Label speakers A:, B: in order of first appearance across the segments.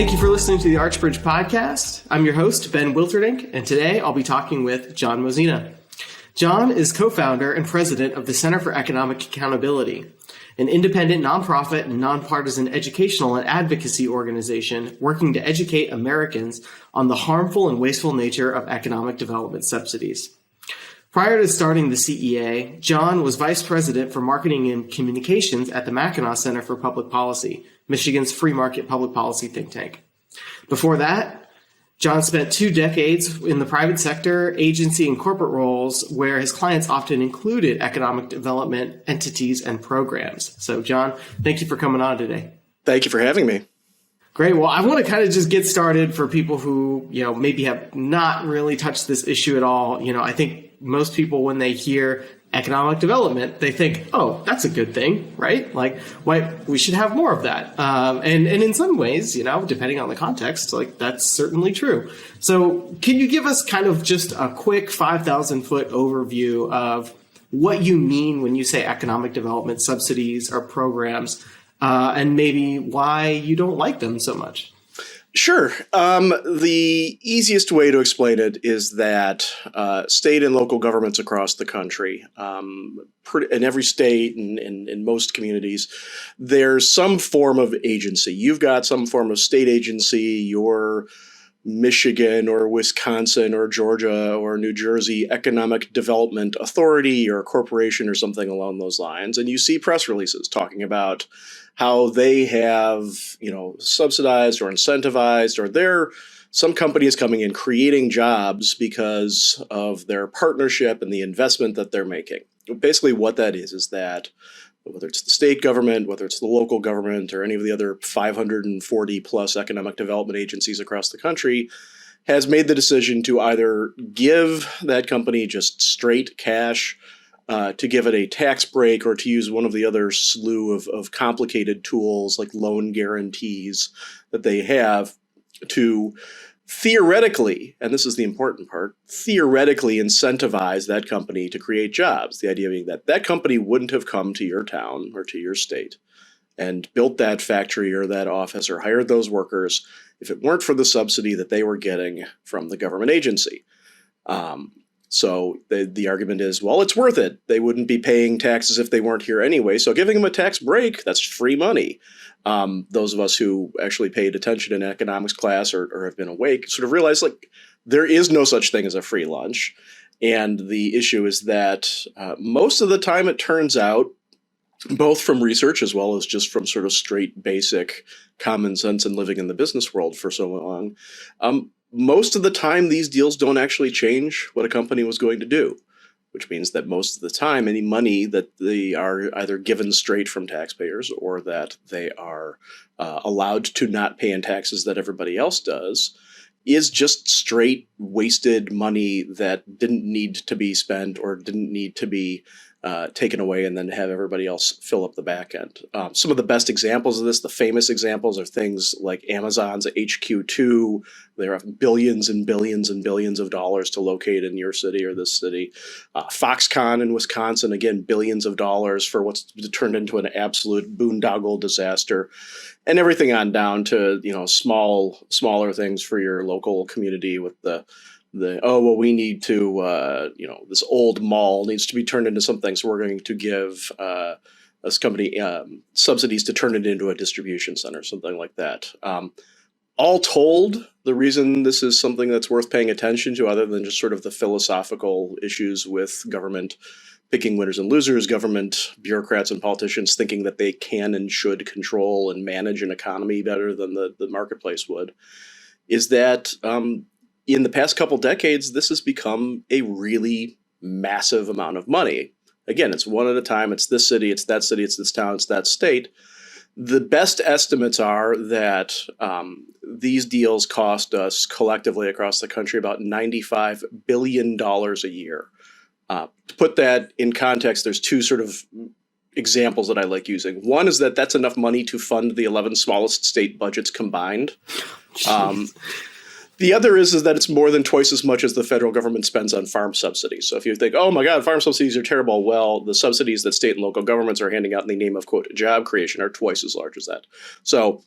A: Thank you for listening to the Archbridge podcast. I'm your host, Ben Wilterdink, and today I'll be talking with John Mozena. John is co-founder and president of the Center for Economic Accountability, an independent nonprofit and nonpartisan educational and advocacy organization working to educate Americans on the harmful and wasteful nature of economic development subsidies. Prior to starting the CEA, John was vice president for marketing and communications at the Mackinac Center for Public Policy, Michigan's free market public policy think tank. Before that, John spent 2 decades in the private sector, agency, and corporate roles where his clients often included economic development entities and programs. So, John, thank you for coming on today.
B: Thank you for having me.
A: Great. Well, I want to kind of just get started for people who, maybe have not really touched this issue at all. I think most people, when they hear economic development, they think, oh, that's a good thing, right? Like, we should have more of that. And in some ways, depending on the context, that's certainly true. So can you give us kind of just a quick 5,000-foot overview of what you mean when you say economic development subsidies or programs, and maybe why you don't like them so much?
B: Sure. The easiest way to explain it is that state and local governments across the country, in every state and in most communities, there's some form of agency. You've got some form of state agency, your Michigan or Wisconsin or Georgia or New Jersey Economic Development Authority or corporation or something along those lines. And you see press releases talking about how they have, subsidized or incentivized, or some companies coming in creating jobs because of their partnership and the investment that they're making. Basically what that is that whether it's the state government, whether it's the local government, or any of the other 540 plus economic development agencies across the country, has made the decision to either give that company just straight cash, to give it a tax break, or to use one of the other slew of complicated tools like loan guarantees that they have to theoretically, and this is the important part, theoretically incentivize that company to create jobs. The idea being that that company wouldn't have come to your town or to your state and built that factory or that office or hired those workers if it weren't for the subsidy that they were getting from the government agency. So the argument is, well, it's worth it. They wouldn't be paying taxes if they weren't here anyway. So giving them a tax break, that's free money. Those of us who actually paid attention in economics class or have been awake sort of realize there is no such thing as a free lunch. And the issue is that most of the time it turns out, both from research as well as just from sort of straight basic common sense and living in the business world for so long, most of the time, these deals don't actually change what a company was going to do, which means that most of the time, any money that they are either given straight from taxpayers or that they are allowed to not pay in taxes that everybody else does is just straight wasted money that didn't need to be spent or didn't need to be taken away and then have everybody else fill up the back end. Some of the best examples of this, the famous examples, are things like Amazon's HQ2. They have billions and billions and billions of dollars to locate in your city or this city. Foxconn in Wisconsin, again, billions of dollars for what's turned into an absolute boondoggle disaster. And everything on down to, smaller things for your local community with we need to, this old mall needs to be turned into something, so we're going to give this company subsidies to turn it into a distribution center, something like that. All told, the reason this is something that's worth paying attention to, other than just sort of the philosophical issues with government picking winners and losers, government bureaucrats and politicians thinking that they can and should control and manage an economy better than the marketplace would, is that in the past couple decades, this has become a really massive amount of money. Again, it's one at a time. It's this city, it's that city, it's this town, it's that state. The best estimates are that these deals cost us collectively across the country about $95 billion a year. To put that in context, there's 2 sort of examples that I like using. One is that that's enough money to fund the 11 smallest state budgets combined. The other is that it's more than twice as much as the federal government spends on farm subsidies. So if you think, oh my God, farm subsidies are terrible, well, the subsidies that state and local governments are handing out in the name of, quote, job creation are twice as large as that. So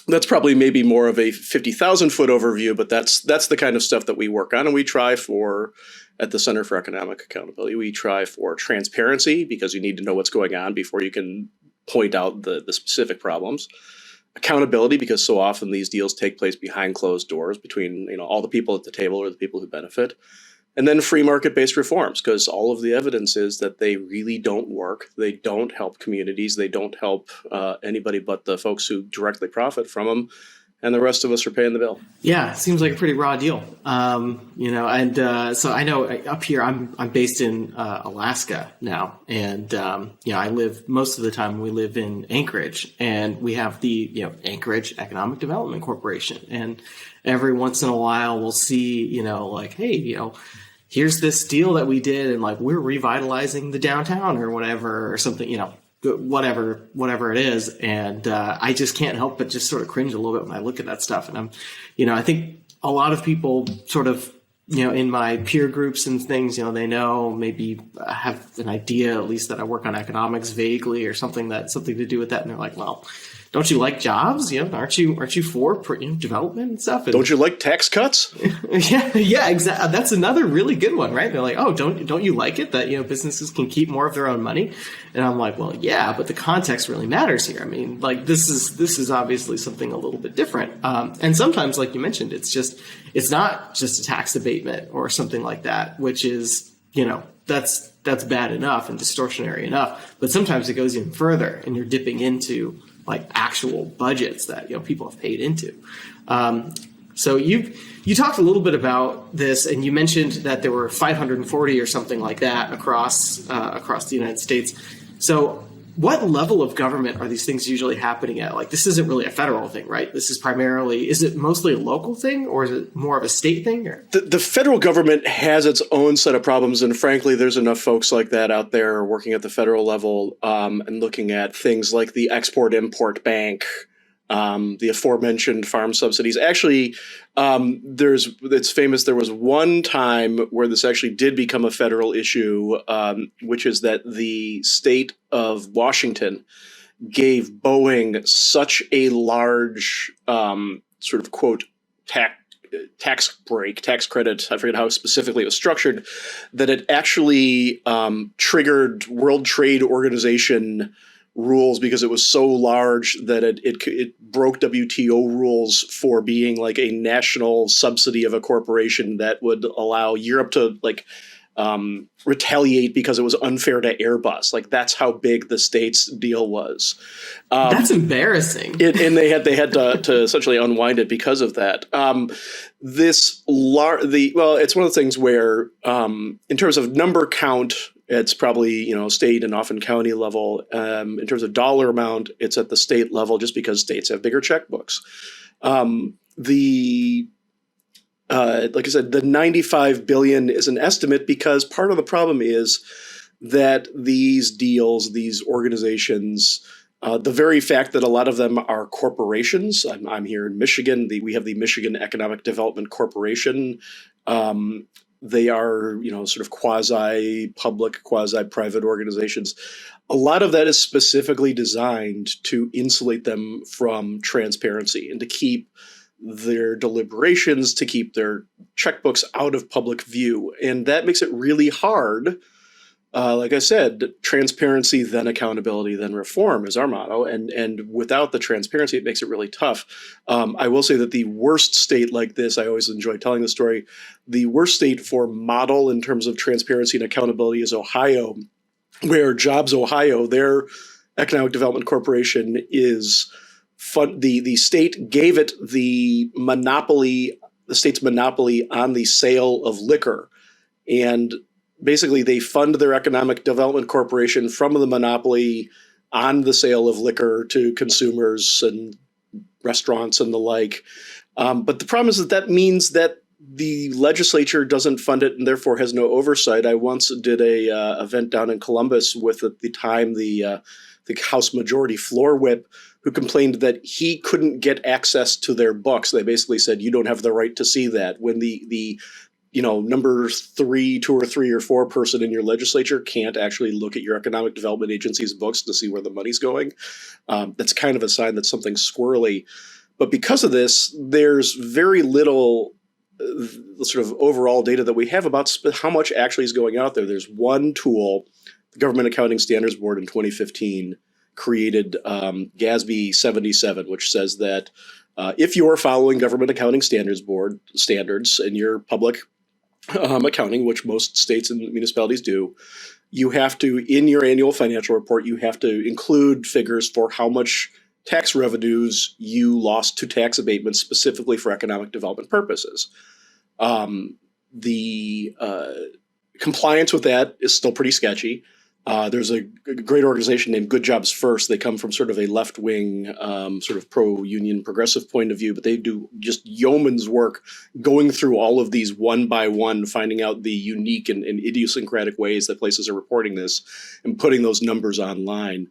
B: That's probably maybe more of a 50,000 foot overview, but that's the kind of stuff that we work on. And we try for, at the Center for Economic Accountability, we try for transparency, because you need to know what's going on before you can point out the specific problems. Accountability, because so often these deals take place behind closed doors between all the people at the table or the people who benefit. And then free market-based reforms, because all of the evidence is that they really don't work. They don't help communities. They don't help anybody but the folks who directly profit from them. And the rest of us are paying the bill.
A: Yeah, it seems like a pretty raw deal. So I know up here, I'm based in Alaska now, and I live most of the time. We live in Anchorage, and we have the Anchorage Economic Development Corporation, and every once in a while we'll see hey, here's this deal that we did, and we're revitalizing the downtown or whatever or something, whatever it is. And I just can't help but just sort of cringe a little bit when I look at that stuff. And I think a lot of people sort of, in my peer groups and things, they know, maybe have an idea, at least, that I work on economics vaguely or something to do with that. And they're like, well, don't you like jobs? Aren't you for development and stuff? And
B: don't you like tax cuts?
A: yeah, exactly. That's another really good one, right? They're like, oh, don't you like it that businesses can keep more of their own money? And I'm like, well, yeah, but the context really matters here. I mean, this is obviously something a little bit different. And sometimes, like you mentioned, it's not just a tax abatement or something like that, which is that's bad enough and distortionary enough. But sometimes it goes even further, and you're dipping into actual budgets that people have paid into. So you talked a little bit about this, and you mentioned that there were 540 or something like that across the United States. So what level of government are these things usually happening at? This isn't really a federal thing, right? This is is it mostly a local thing, or is it more of a state thing? Or?
B: The federal government has its own set of problems, and frankly, there's enough folks like that out there working at the federal level and looking at things like the Export-Import Bank, the aforementioned farm subsidies. Actually, it's famous. There was one time where this actually did become a federal issue, which is that the state of Washington gave Boeing such a large sort of quote tax credit, I forget how specifically it was structured, that it actually triggered World Trade Organization rules, because it was so large that it broke WTO rules for being a national subsidy of a corporation that would allow Europe to retaliate because it was unfair to Airbus. That's how big the state's deal was.
A: That's embarrassing.
B: And they had to essentially unwind it because of that. It's one of the things where in terms of number count, it's probably state and often county level. In terms of dollar amount, it's at the state level, just because states have bigger checkbooks. Like I said, the $95 billion is an estimate, because part of the problem is that these deals, these organizations, the very fact that a lot of them are corporations. I'm here in Michigan. We have the Michigan Economic Development Corporation. They are, sort of quasi-public, quasi-private organizations. A lot of that is specifically designed to insulate them from transparency and to keep their deliberations, to keep their checkbooks out of public view. And that makes it really hard. Like I said, transparency, then accountability, then reform is our motto. And without the transparency, it makes it really tough. I will say that the worst state like this, I always enjoy telling the story, the worst state for model in terms of transparency and accountability is Ohio, where Jobs Ohio, their economic development corporation, is the state gave it the state's monopoly on the sale of liquor. And basically, they fund their economic development corporation from the monopoly on the sale of liquor to consumers and restaurants and the like. But the problem is that means that the legislature doesn't fund it and therefore has no oversight. I once did a event down in Columbus with, at the time, the House Majority Floor Whip, who complained that he couldn't get access to their books. They basically said, you don't have the right to see that. When the number 2 or 3 or 4 person in your legislature can't actually look at your economic development agency's books to see where the money's going. That's kind of a sign that something's squirrely. But because of this, there's very little sort of overall data that we have about how much actually is going out there. There's one tool, the Government Accounting Standards Board in 2015 created GASB 77, which says that if you are following Government Accounting Standards Board standards in your public accounting, which most states and municipalities do, you have to, in your annual financial report, you have to include figures for how much tax revenues you lost to tax abatements specifically for economic development purposes. The compliance with that is still pretty sketchy. There's a great organization named Good Jobs First. They come from sort of a left-wing, sort of pro-union progressive point of view, but they do just yeoman's work going through all of these one by one, finding out the unique and idiosyncratic ways that places are reporting this and putting those numbers online.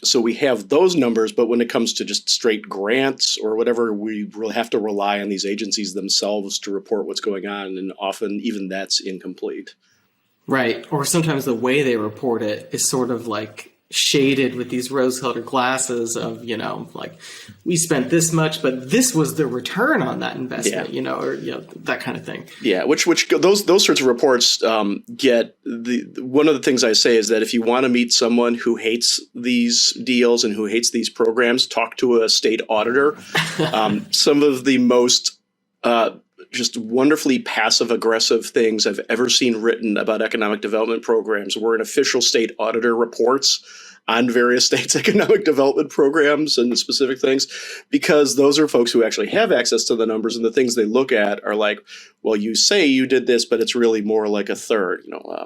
B: So we have those numbers, but when it comes to just straight grants or whatever, we will have to rely on these agencies themselves to report what's going on, and often even that's incomplete.
A: Right. Or sometimes the way they report it is sort of like shaded with these rose-colored glasses of, like we spent this much, but this was the return on that investment, or that kind of thing. Yeah, which
B: those sorts of reports get one of the things I say is that if you want to meet someone who hates these deals and who hates these programs, talk to a state auditor. Some of the most just wonderfully passive-aggressive things I've ever seen written about economic development programs were in official state auditor reports on various states' economic development programs and specific things, because those are folks who actually have access to the numbers, and the things they look at are like, well, you say you did this, but it's really more like a third. I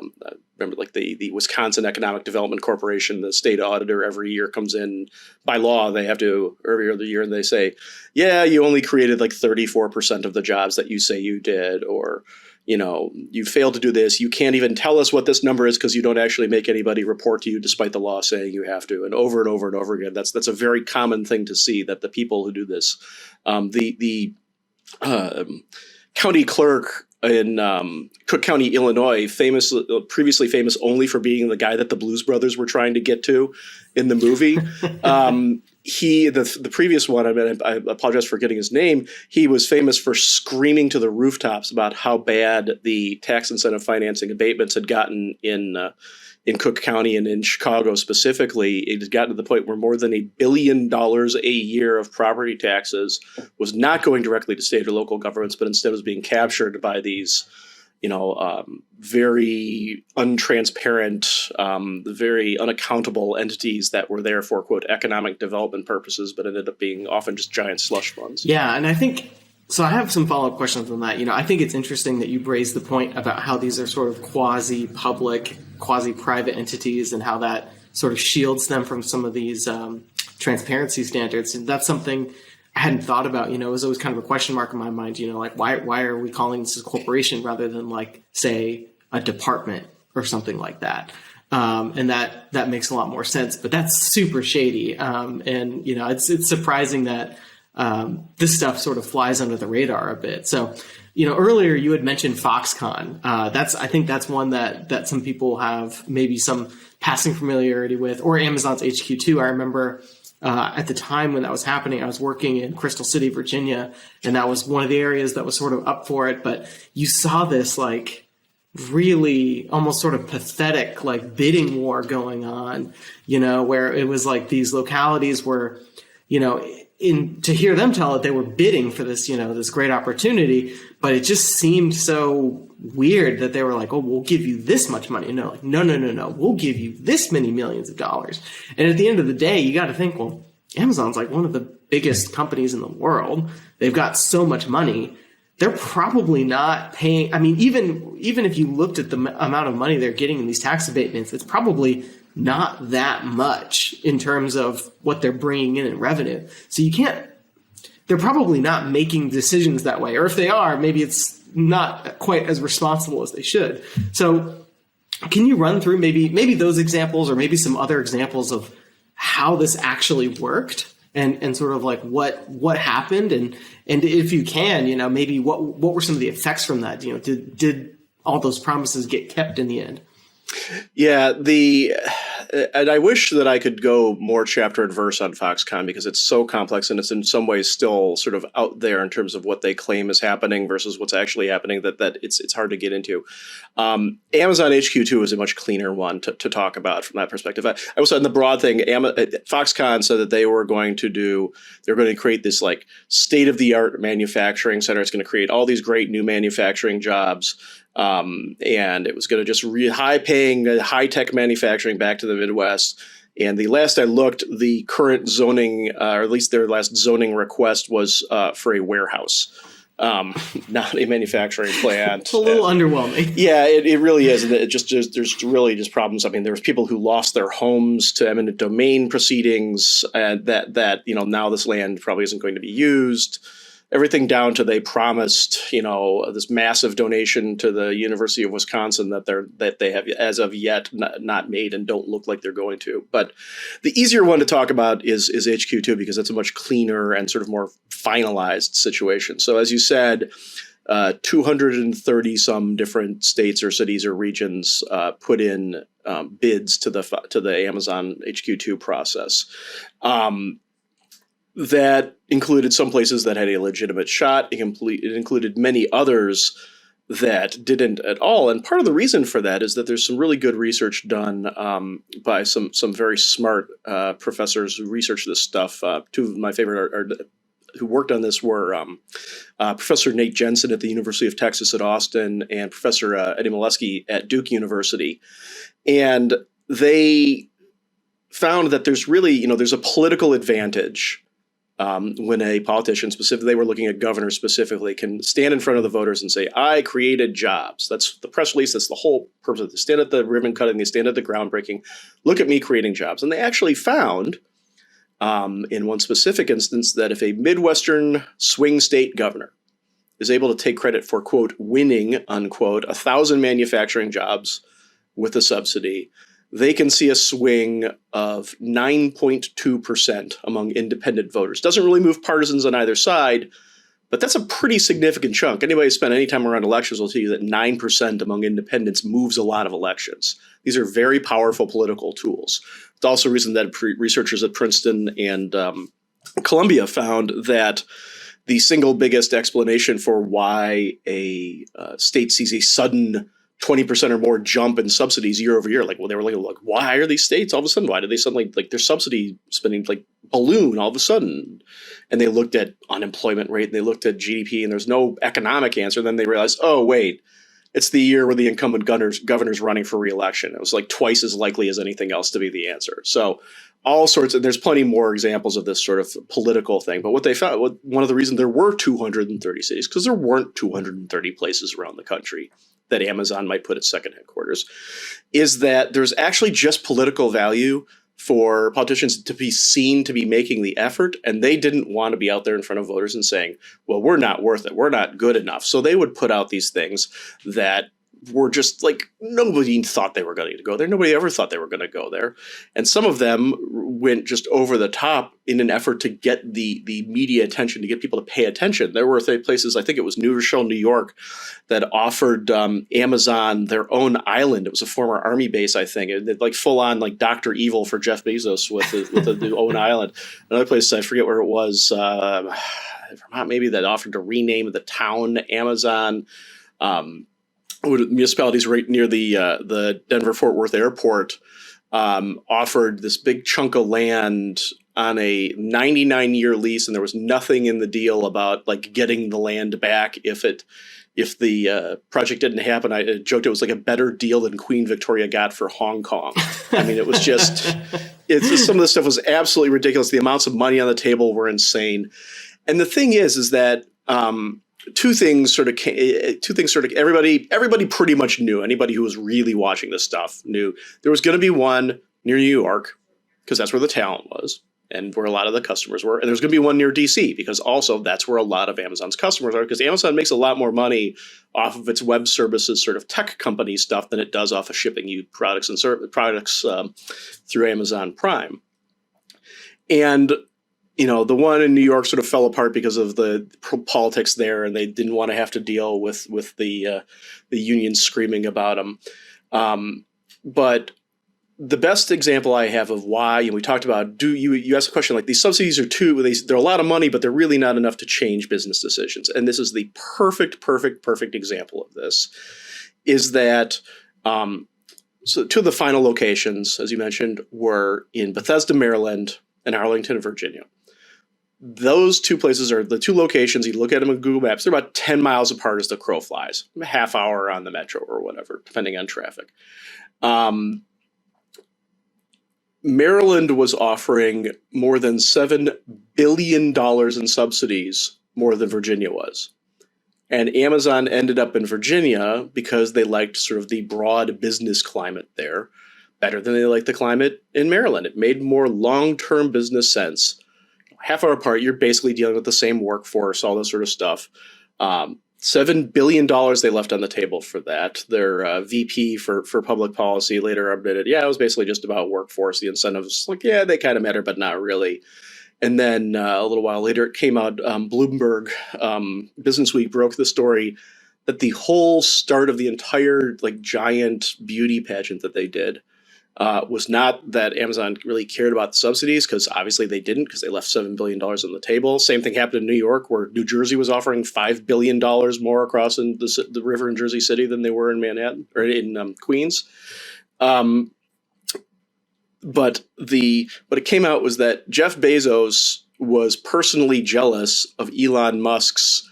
B: remember like the Wisconsin Economic Development Corporation, the state auditor every year comes in by law. They have to every other year, and they say, yeah, you only created like 34% of the jobs that you say you did, or you failed to do this. You can't even tell us what this number is because you don't actually make anybody report to you despite the law saying you have to. And over and over and over again, that's a very common thing to see, that the people who do this, the county clerk in Cook County, Illinois, previously famous only for being the guy that the Blues Brothers were trying to get to in the movie. The previous one, I apologize for getting his name. He was famous for screaming to the rooftops about how bad the tax incentive financing abatements had gotten in Cook County and in Chicago specifically. It had gotten to the point where more than $1 billion a year of property taxes was not going directly to state or local governments, but instead was being captured by these very untransparent, very unaccountable entities that were there for, quote, economic development purposes, but ended up being often just giant slush funds.
A: Yeah, and I think, so I have some follow-up questions on that. I think it's interesting that you raised the point about how these are sort of quasi-public, quasi-private entities and how that sort of shields them from some of these transparency standards. And that's something I hadn't thought about. It was always kind of a question mark in my mind, like why are we calling this a corporation rather than like, say, a department or something like that? And that makes a lot more sense, but that's super shady. And it's surprising that this stuff sort of flies under the radar a bit. So, earlier you had mentioned Foxconn. I think that's one that some people have maybe some passing familiarity with, or Amazon's HQ too. I remember at the time when that was happening, I was working in Crystal City, Virginia, and that was one of the areas that was sort of up for it. But you saw this like really almost sort of pathetic like bidding war going on, where it was like these localities were, to hear them tell it, they were bidding for this, this great opportunity, but it just seemed so weird that they were like, oh, we'll give you this much money. No, we'll give you this many millions of dollars. And at the end of the day, you got to think, well, Amazon's like one of the biggest companies in the world. They've got so much money. They're probably not paying. I mean, even if you looked at the amount of money they're getting in these tax abatements, it's probably not that much in terms of what they're bringing in revenue. So they're probably not making decisions that way. Or if they are, maybe it's not quite as responsible as they should. So can you run through maybe those examples or maybe some other examples of how this actually worked and sort of like what happened? And if you can, maybe what were some of the effects from that? Did all those promises get kept in the end?
B: Yeah, and I wish that I could go more chapter and verse on Foxconn because it's so complex and it's in some ways still sort of out there in terms of what they claim is happening versus what's actually happening. That it's hard to get into. Amazon HQ2 is a much cleaner one to talk about from that perspective. I also, in the broad thing, Foxconn said that they're going to create this like state of the art manufacturing center. It's going to create all these great new manufacturing jobs. And it was going to just high-paying, high-tech manufacturing back to the Midwest. And the last I looked, the current zoning, or at least their last zoning request, was for a warehouse, not a manufacturing plant.
A: It's a little underwhelming.
B: Yeah, it really is. There's really just problems. I mean, there was people who lost their homes to eminent domain proceedings, and that now this land probably isn't going to be used. Everything down to they promised, this massive donation to the University of Wisconsin that they have as of yet not made and don't look like they're going to. But the easier one to talk about is HQ2 because it's a much cleaner and sort of more finalized situation. So as you said, 230 some different states or cities or regions put in bids to the Amazon HQ2 process. That included some places that had a legitimate shot. It included many others that didn't at all. And part of the reason for that is that there's some really good research done by some very smart professors who research this stuff. Two of my favorite who worked on this were Professor Nate Jensen at the University of Texas at Austin and Professor Eddie Molesky at Duke University. And they found that there's really, there's a political advantage when a politician, specifically, they were looking at governors specifically, can stand in front of the voters and say, I created jobs. That's the press release. That's the whole purpose. They stand at the ribbon cutting. They stand at the groundbreaking. Look at me creating jobs. And they actually found in one specific instance that if a Midwestern swing state governor is able to take credit for, quote, winning, unquote, 1,000 manufacturing jobs with a subsidy, they can see a swing of 9.2% among independent voters. Doesn't really move partisans on either side, but that's a pretty significant chunk. Anybody who spent any time around elections will tell you that 9% among independents moves a lot of elections. These are very powerful political tools. It's also a reason that researchers at Princeton and Columbia found that the single biggest explanation for why a state sees a sudden 20% or more jump in subsidies year over year. They were like, why are these states all of a sudden? Why did they suddenly, their subsidy spending balloon all of a sudden? And they looked at unemployment rate and they looked at GDP and there's no economic answer. And then they realized, oh, wait, it's the year where the incumbent governor's running for re-election. It was twice as likely as anything else to be the answer. So all sorts of, there's plenty more examples of this sort of political thing. But what they found, one of the reasons there were 230 cities, because there weren't 230 places around the country that Amazon might put its second headquarters, is that there's actually just political value for politicians to be seen to be making the effort, and they didn't want to be out there in front of voters and saying, well, we're not worth it, we're not good enough. So they would put out these things that were just nobody thought they were going to go there. Nobody ever thought they were going to go there. And some of them went just over the top in an effort to get the media attention, to get people to pay attention. There were places, I think it was New Rochelle, New York, that offered Amazon their own island. It was a former army base, I think. It full on Dr. Evil for Jeff Bezos with the own island. Another place, I forget where it was, Vermont maybe, that offered to rename the town Amazon. Municipalities right near the Denver-Fort Worth airport offered this big chunk of land on a 99-year lease, and there was nothing in the deal about getting the land back if the project didn't happen. I joked it was a better deal than Queen Victoria got for Hong Kong. I mean, it was just some of this stuff was absolutely ridiculous. The amounts of money on the table were insane. And the thing is that two things sort of everybody pretty much knew. Anybody who was really watching this stuff knew there was going to be one near New York because that's where the talent was and where a lot of the customers were. And there's going to be one near DC because also that's where a lot of Amazon's customers are, because Amazon makes a lot more money off of its web services sort of tech company stuff than it does off of shipping you products and products through Amazon Prime. And the one in New York sort of fell apart because of the politics there, and they didn't want to have to deal with the unions screaming about them. But the best example I have of why, we talked about, you asked a question like these subsidies are they're a lot of money, but they're really not enough to change business decisions. And this is the perfect example of this, is that, so two of the final locations, as you mentioned, were in Bethesda, Maryland and Arlington, Virginia. Those two places are the two locations. You look at them on Google Maps, they're about 10 miles apart as the crow flies, a half hour on the metro or whatever, depending on traffic. Maryland was offering more than $7 billion in subsidies, more than Virginia was. And Amazon ended up in Virginia because they liked sort of the broad business climate there better than they liked the climate in Maryland. It made more long-term business sense. Half hour apart, you're basically dealing with the same workforce, all this sort of stuff. $7 billion they left on the table for that. Their VP for public policy later admitted, it was basically just about workforce. The incentives, they kind of matter, but not really. And then a little while later, it came out, Bloomberg Business Week broke the story that the whole start of the entire giant beauty pageant that they did was not that Amazon really cared about the subsidies, because obviously they didn't, because they left $7 billion on the table. Same thing happened in New York, where New Jersey was offering $5 billion more across in the river in Jersey City than they were in Manhattan or in Queens. But what it came out was that Jeff Bezos was personally jealous of Elon Musk's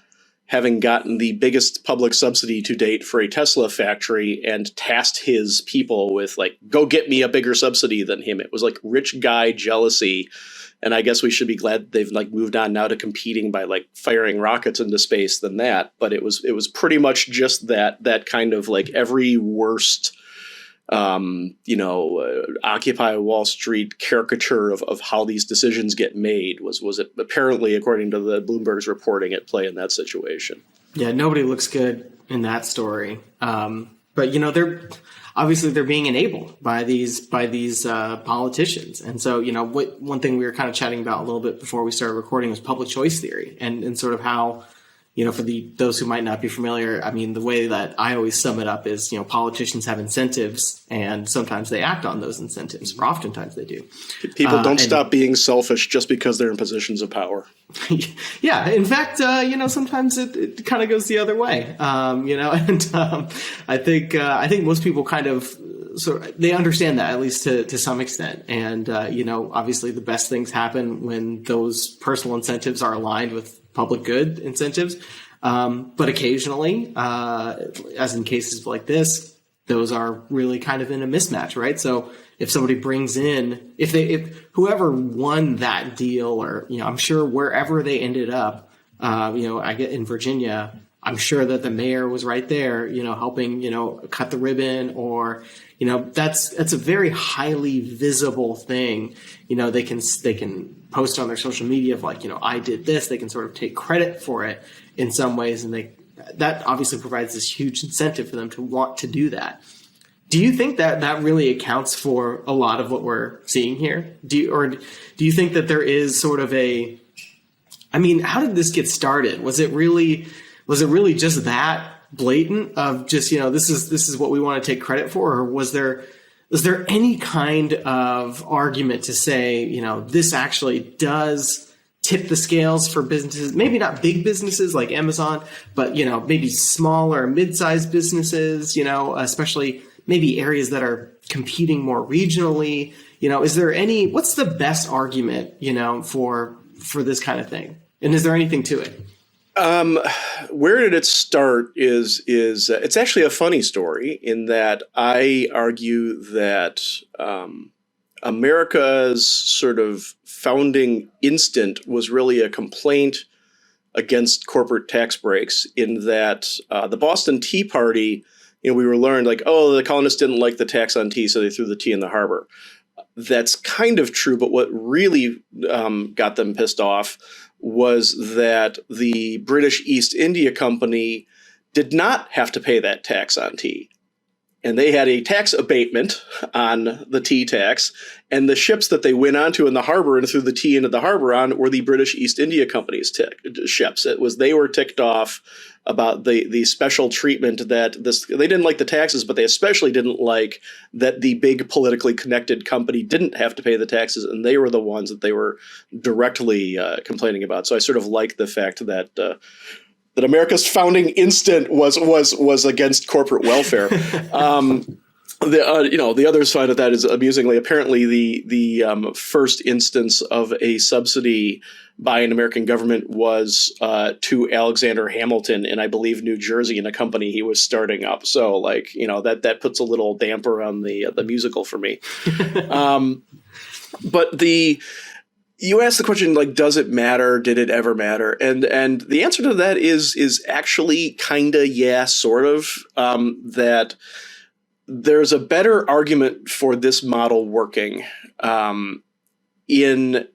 B: having gotten the biggest public subsidy to date for a Tesla factory, and tasked his people with go get me a bigger subsidy than him. It was rich guy jealousy. And I guess we should be glad they've moved on now to competing by firing rockets into space than that. But it was pretty much just that kind of every worst, Occupy Wall Street caricature of how these decisions get made was it apparently, according to the Bloomberg's reporting, at play in that situation.
A: Yeah, nobody looks good in that story. But they're being enabled by these politicians. And so, one thing we were kind of chatting about a little bit before we started recording was public choice theory and sort of how, for those who might not be familiar, I mean, the way that I always sum it up is, politicians have incentives, and sometimes they act on those incentives, or oftentimes they do.
B: People don't stop being selfish just because they're in positions of power.
A: Yeah, in fact, sometimes it kind of goes the other way. I think most people kind of they understand that, at least to some extent. And obviously the best things happen when those personal incentives are aligned with public good incentives. But occasionally, as in cases like this, those are really kind of in a mismatch, right? So if somebody brings in, if whoever won that deal, or, I'm sure wherever they ended up, I get in Virginia, I'm sure that the mayor was right there, helping, cut the ribbon, or, that's a very highly visible thing. They can post on their social media of I did this. They can sort of take credit for it in some ways. And that obviously provides this huge incentive for them to want to do that. Do you think that really accounts for a lot of what we're seeing here? Do you think that there is sort of how did this get started? Was it really just that blatant of just, this is what we want to take credit for? Or was there any kind of argument to say, this actually does tip the scales for businesses, maybe not big businesses like Amazon, but, maybe smaller, mid-sized businesses, especially maybe areas that are competing more regionally? Is there what's the best argument, for this kind of thing? And is there anything to it?
B: Where did it start is it's actually a funny story, in that I argue that America's sort of founding instinct was really a complaint against corporate tax breaks, in that the Boston Tea Party, we were learned the colonists didn't like the tax on tea, so they threw the tea in the harbor. That's kind of true, but what really got them pissed off was that the British East India Company did not have to pay that tax on tea. and they had a tax abatement on the tea tax, and the ships that they went onto in the harbor and threw the tea into the harbor on were the British East India Company's ships. They were ticked off about the special treatment that they didn't like the taxes, but they especially didn't like that the big politically connected company didn't have to pay the taxes, and they were the ones that they were directly complaining about. So I sort of like the fact that America's founding instinct was against corporate welfare. The other side of that is, amusingly, apparently the first instance of a subsidy by an American government was to Alexander Hamilton in, I believe, New Jersey, in a company he was starting up. So, that puts a little damper on the musical for me. But you asked the question, does it matter? Did it ever matter? And the answer to that is actually kind of, yeah, sort of, that there's a better argument for this model working in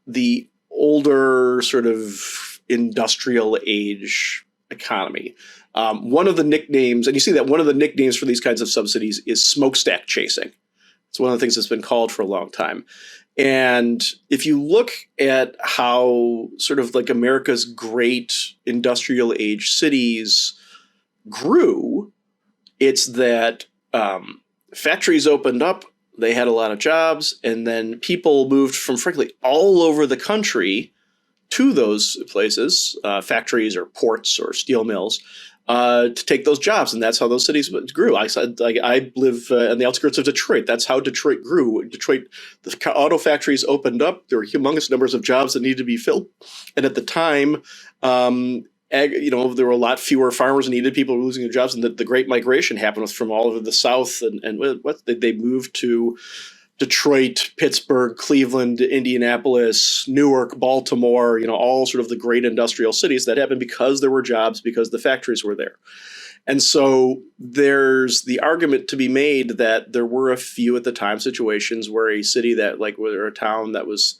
B: the older sort of industrial age economy. One of the nicknames, and you see that one of the nicknames for these kinds of subsidies is smokestack chasing. It's one of the things that's been called for a long time. And if you look at how sort of America's great industrial age cities grew, it's that factories opened up, they had a lot of jobs, and then people moved from, frankly, all over the country to those places, factories or ports or steel mills, to take those jobs, and that's how those cities grew. I live on the outskirts of Detroit. That's how Detroit grew. Detroit, the auto factories opened up. There were humongous numbers of jobs that needed to be filled, and at the time, there were a lot fewer farmers needed. People were losing their jobs, and the Great Migration happened from all over the South, and they moved to Detroit, Pittsburgh, Cleveland, Indianapolis, Newark, Baltimore, all sort of the great industrial cities. That happened because there were jobs, because the factories were there. And so there's the argument to be made that there were a few at the time situations where a city that or a town that was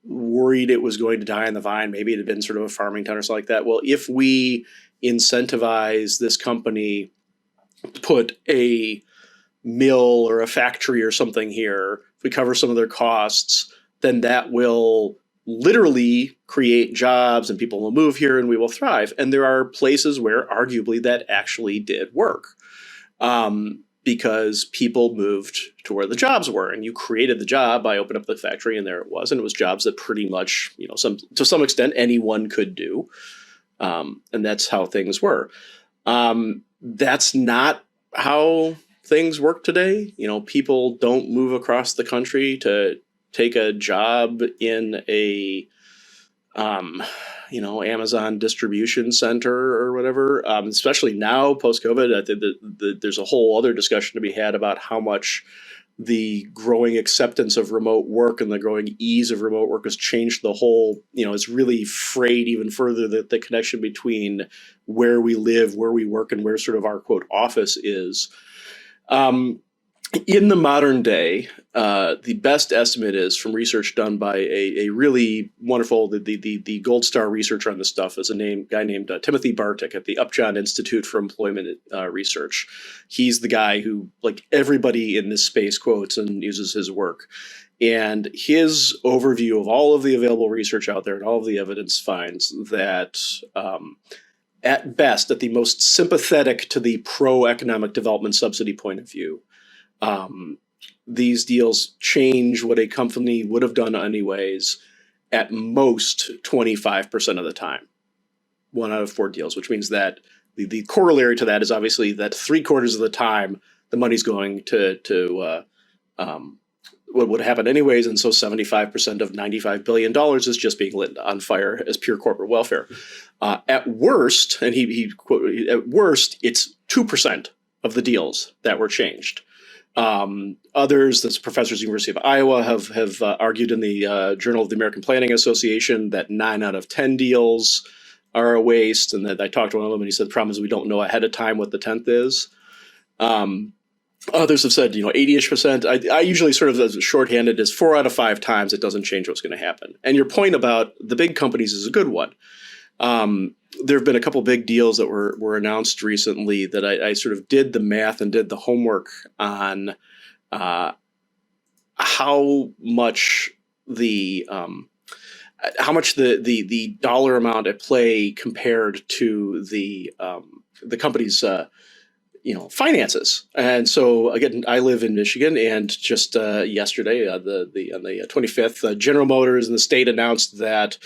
B: worried it was going to die on the vine, maybe it had been sort of a farming town or something like that. Well, if we incentivize this company to put a mill or a factory or something here, if we cover some of their costs, then that will literally create jobs and people will move here and we will thrive. And there are places where arguably that actually did work, because people moved to where the jobs were, and you created the job by opening up the factory, and there it was. And it was jobs that pretty much, to some extent, anyone could do. And that's how things were. That's not how things work today. People don't move across the country to take a job in a, Amazon distribution center or whatever. Especially now, post-COVID, I think that there's a whole other discussion to be had about how much the growing acceptance of remote work and the growing ease of remote work has changed the whole, it's really frayed even further the connection between where we live, where we work, and where sort of our, quote, office is. In the modern day, the best estimate is from research done by a really wonderful, the gold star researcher on this stuff is a guy named Timothy Bartik at the Upjohn Institute for Employment Research. He's the guy who, everybody in this space quotes and uses his work. And his overview of all of the available research out there and all of the evidence finds that at best, at the most sympathetic to the pro-economic development subsidy point of view, these deals change what a company would have done anyways at most 25% of the time. 1 out of 4 deals, which means that the corollary to that is obviously that 3/4 of the time the money's going to what would happen anyways, and so 75% of $95 billion is just being lit on fire as pure corporate welfare. At worst, and he quoted, at worst, it's 2% of the deals that were changed. Others, that's professors at the University of Iowa, have argued in the Journal of the American Planning Association that 9 out of 10 deals are a waste, and that I talked to one of them and he said the problem is we don't know ahead of time what the 10th is. Others have said, 80-ish%. I usually sort of as shorthanded as 4 out of 5 times it doesn't change what's going to happen. And your point about the big companies is a good one. there have been a couple big deals that were announced recently that I sort of did the math and did the homework on how much the dollar amount at play compared to the company's finances. And so again, I live in Michigan, and just yesterday, on the 25th, General Motors in the state announced that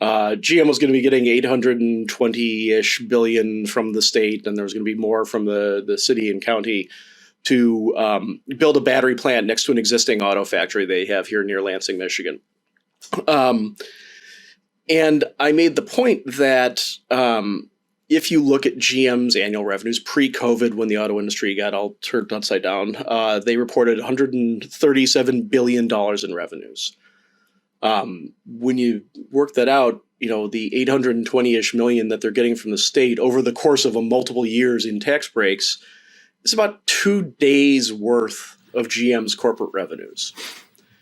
B: GM was going to be getting $820-ish billion from the state, and there was going to be more from the city and county to build a battery plant next to an existing auto factory they have here near Lansing, Michigan. And I made the point that if you look at GM's annual revenues pre-COVID, when the auto industry got all turned upside down, they reported $137 billion in revenues. When you work that out, the 820-ish million that they're getting from the state over the course of multiple years in tax breaks, it's about 2 days worth of GM's corporate revenues.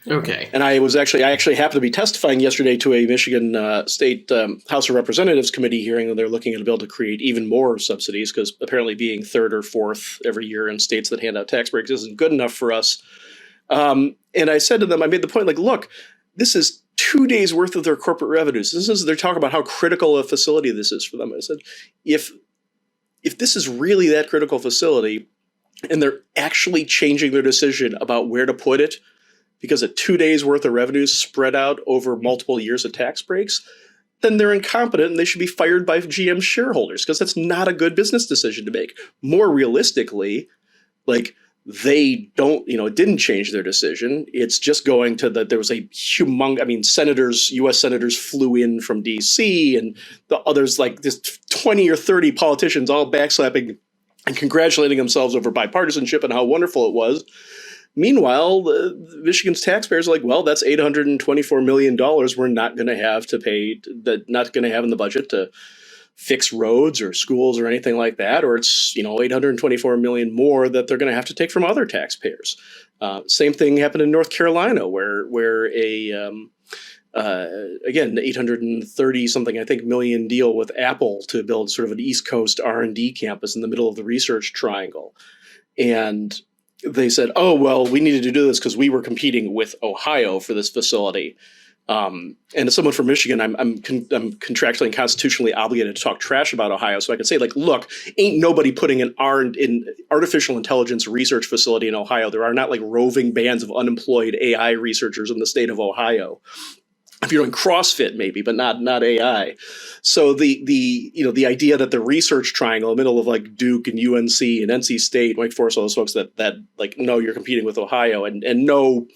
A: Okay.
B: And I actually happened to be testifying yesterday to a Michigan State House of Representatives committee hearing, and they're looking at a bill to create even more subsidies, because apparently being third or fourth every year in states that hand out tax breaks isn't good enough for us. And I said to them, I made the point, look, this is 2 days worth of their corporate revenues. They're talking about how critical a facility this is for them. I said, if this is really that critical facility, and they're actually changing their decision about where to put it because of 2 days worth of revenues spread out over multiple years of tax breaks, then they're incompetent and they should be fired by GM shareholders, because that's not a good business decision to make. More realistically, they didn't change their decision. It's just going to there was a U.S. senators flew in from D.C. and the others, this 20 or 30 politicians all backslapping and congratulating themselves over bipartisanship and how wonderful it was. Meanwhile, Michigan's taxpayers are well, that's $824 million we're not going to have to pay, not going to have in the budget to fix roads or schools or anything like that, or it's $824 million more that they're going to have to take from other taxpayers. Same thing happened in North Carolina, where again, the 830 something million deal with Apple to build sort of an East Coast R&D campus in the middle of the Research Triangle, and they said, oh, well, we needed to do this because we were competing with Ohio for this facility. And as someone from Michigan, I'm contractually and constitutionally obligated to talk trash about Ohio. So I can say, look, ain't nobody putting an artificial intelligence research facility in Ohio. There are not roving bands of unemployed AI researchers in the state of Ohio. If you're doing CrossFit, maybe, but not AI. So the idea that the Research Triangle, in the middle of Duke and UNC and NC State, Wake Forest, all those folks that no, you're competing with Ohio, and no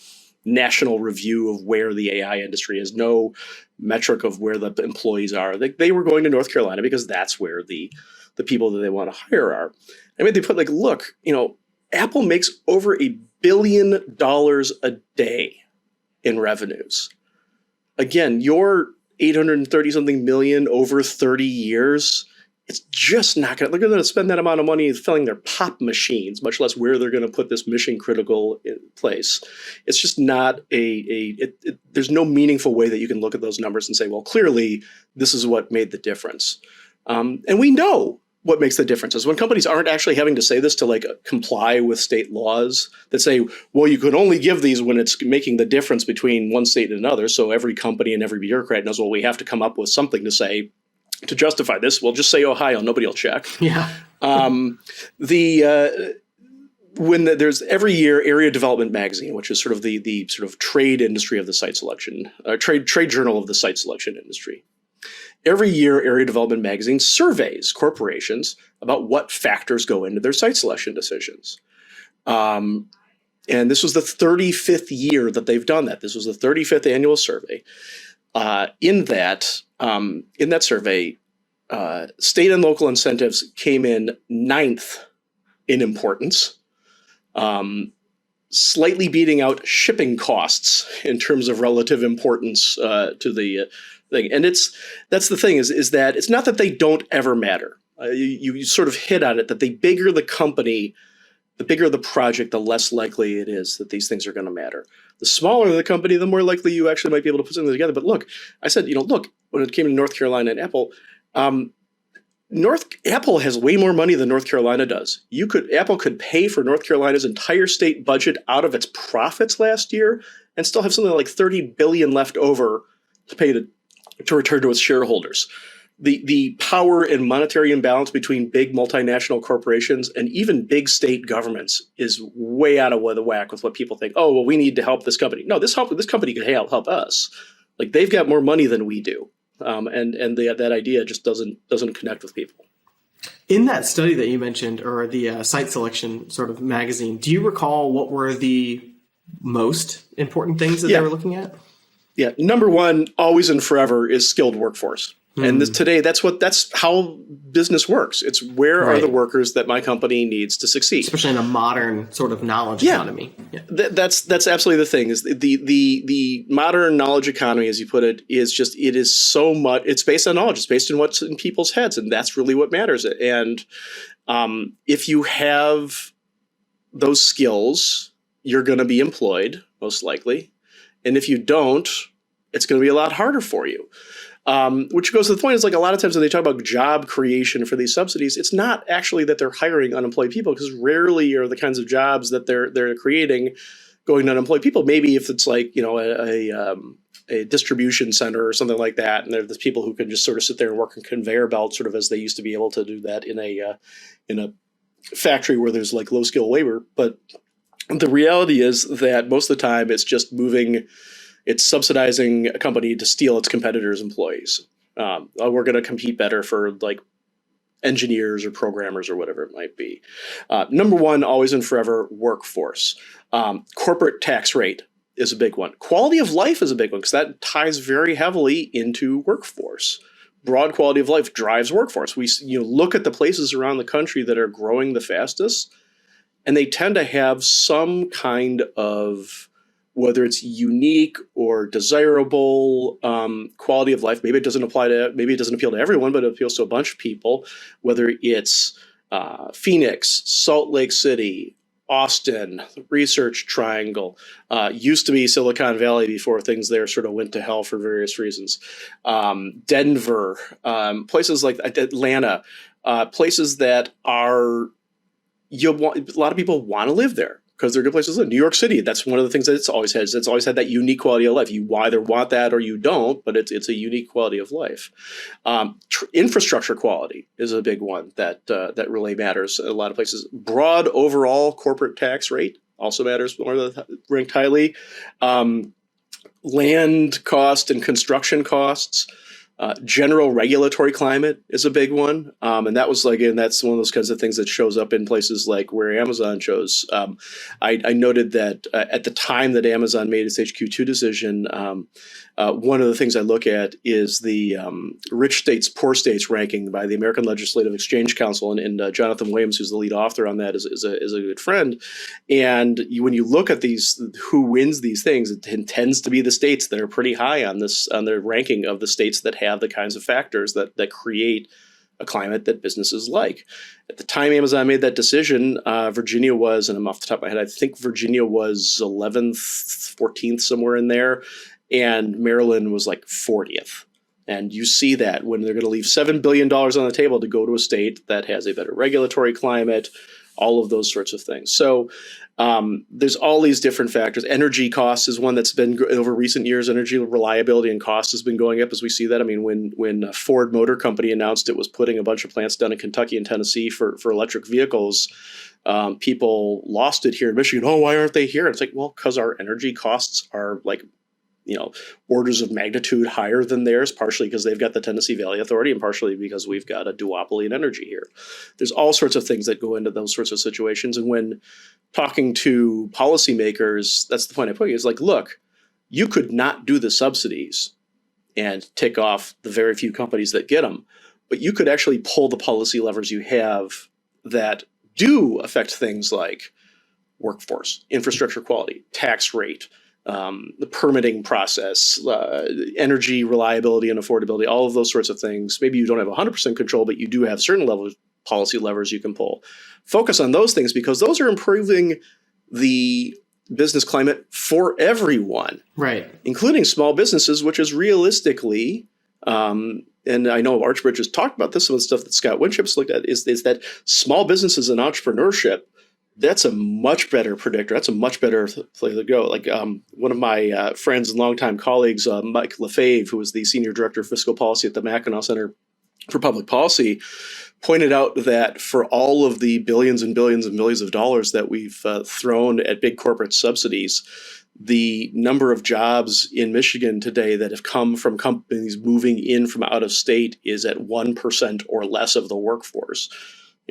B: national review of where the AI industry is, no metric of where the employees are. They were going to North Carolina because that's where the people that they want to hire are. I mean, they put look, Apple makes over $1 billion a day in revenues. Again, your 830 something million over 30 years, it's just not going to, they're going to spend that amount of money filling their pop machines, much less where they're going to put this mission critical place. It's just not there's no meaningful way that you can look at those numbers and say, well, clearly this is what made the difference. And we know what makes the difference is when companies aren't actually having to say this to comply with state laws that say, well, you can only give these when it's making the difference between one state and another. So every company and every bureaucrat knows, well, we have to come up with something to say to justify this. Well, just say Ohio, nobody will check.
A: Yeah.
B: There's every year Area Development Magazine, which is sort of the sort of trade industry of the site selection, trade journal of the site selection industry. Every year, Area Development Magazine surveys corporations about what factors go into their site selection decisions. And this was the 35th year that they've done that. This was the 35th annual survey. In that survey, state and local incentives came in 9th in importance, slightly beating out shipping costs in terms of relative importance to the thing. And that's the thing is that it's not that they don't ever matter. You sort of hit on it, that the bigger the company, the bigger the project, the less likely it is that these things are going to matter. The smaller the company, the more likely you actually might be able to put something together. But look, I said, look, when it came to North Carolina and Apple, Apple has way more money than North Carolina does. Apple could pay for North Carolina's entire state budget out of its profits last year and still have something like $30 billion left over to pay to return to its shareholders. The power and monetary imbalance between big multinational corporations and even big state governments is way out of the whack with what people think. Oh, well, we need to help this company. No, this company could help us. Like, they've got more money than we do, and that idea just doesn't connect with people.
A: In that study that you mentioned, or the site selection sort of magazine, do you recall what were the most important things that they were looking at?
B: Yeah, number one, always and forever, is skilled workforce. And today, that's how business works. It's where are the workers that my company needs to succeed,
A: especially in a modern sort of knowledge economy. Yeah.
B: That's absolutely the thing. Is the modern knowledge economy, as you put it, is so much. It's based on knowledge. It's based on what's in people's heads, and that's really what matters. And if you have those skills, you're going to be employed most likely, and if you don't, it's going to be a lot harder for you. Which goes to the point is, like, a lot of times when they talk about job creation for these subsidies, it's not actually that they're hiring unemployed people, because rarely are the kinds of jobs that they're creating going to unemployed people. Maybe if it's like, a distribution center or something like that, and there's people who can just sort of sit there and work on conveyor belts, sort of as they used to be able to do that in a factory where there's like low skill labor. But the reality is that most of the time it's just it's subsidizing a company to steal its competitors' employees. We're going to compete better for like engineers or programmers or whatever it might be. Number one, always and forever, workforce. Corporate tax rate is a big one. Quality of life is a big one, because that ties very heavily into workforce. Broad quality of life drives workforce. We look at the places around the country that are growing the fastest, and they tend to have some kind of, whether it's unique or desirable quality of life. Maybe it doesn't appeal to everyone, but it appeals to a bunch of people. Whether it's Phoenix, Salt Lake City, Austin, Research Triangle, used to be Silicon Valley before things there sort of went to hell for various reasons. Denver, places like Atlanta, places that are a lot of people want to live there, because they're good places to live. New York City, that's one of the things that it's always had. It's always had that unique quality of life. You either want that or you don't, but it's a unique quality of life. Infrastructure quality is a big one that really matters in a lot of places. Broad overall corporate tax rate also matters, ranked highly. Land cost and construction costs. General regulatory climate is a big one. And that was that's one of those kinds of things that shows up in places like where Amazon shows. I noted that at the time that Amazon made its HQ2 decision, one of the things I look at is the rich states, poor states ranking by the American Legislative Exchange Council. And Jonathan Williams, who's the lead author on that, is a good friend. And when you look at who wins these things, it tends to be the states that are pretty high on their ranking of the states that have the kinds of factors that create a climate that businesses like. At the time Amazon made that decision, Virginia was, and I'm off the top of my head, I think Virginia was 11th, 14th, somewhere in there, and Maryland was like 40th. And you see that when they're going to leave $7 billion on the table to go to a state that has a better regulatory climate, all of those sorts of things. So there's all these different factors. Energy costs is one that's been over recent years. Energy reliability and cost has been going up as we see that. I mean, when Ford Motor Company announced it was putting a bunch of plants down in Kentucky and Tennessee for electric vehicles, people lost it here in Michigan. Oh, why aren't they here? It's like, well, because our energy costs are like, orders of magnitude higher than theirs, partially because they've got the Tennessee Valley Authority and partially because we've got a duopoly in energy here. There's all sorts of things that go into those sorts of situations. And when talking to policymakers, that's the point I put is like, look, you could not do the subsidies and tick off the very few companies that get them, but you could actually pull the policy levers you have that do affect things like workforce, infrastructure quality, tax rate, the permitting process, energy reliability and affordability, all of those sorts of things. Maybe you don't have 100% control, but you do have certain levels policy levers you can pull. Focus on those things because those are improving the business climate for everyone,
A: right?
B: Including small businesses, which is realistically and I know Archbridge has talked about this, some of the stuff that Scott Winship's looked at is that small businesses and entrepreneurship, that's a much better predictor. That's a much better place to go. Like one of my friends and longtime colleagues, Mike Lefebvre, who was the Senior Director of Fiscal Policy at the Mackinac Center for Public Policy, pointed out that for all of the billions and billions and millions of dollars that we've thrown at big corporate subsidies, the number of jobs in Michigan today that have come from companies moving in from out of state is at 1% or less of the workforce.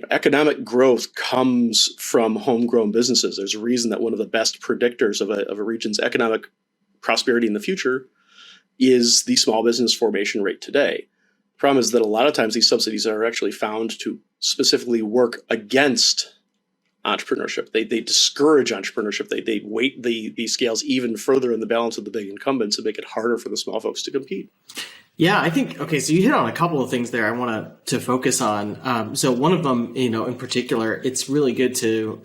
B: Economic growth comes from homegrown businesses. There's a reason that one of the best predictors of a region's economic prosperity in the future is the small business formation rate today. The problem is that a lot of times these subsidies are actually found to specifically work against entrepreneurship. They discourage entrepreneurship. They weight the scales even further in the balance of the big incumbents and make it harder for the small folks to compete.
A: Yeah, I think, okay, so you hit on a couple of things there I want to focus on. So one of them, in particular, it's really good to,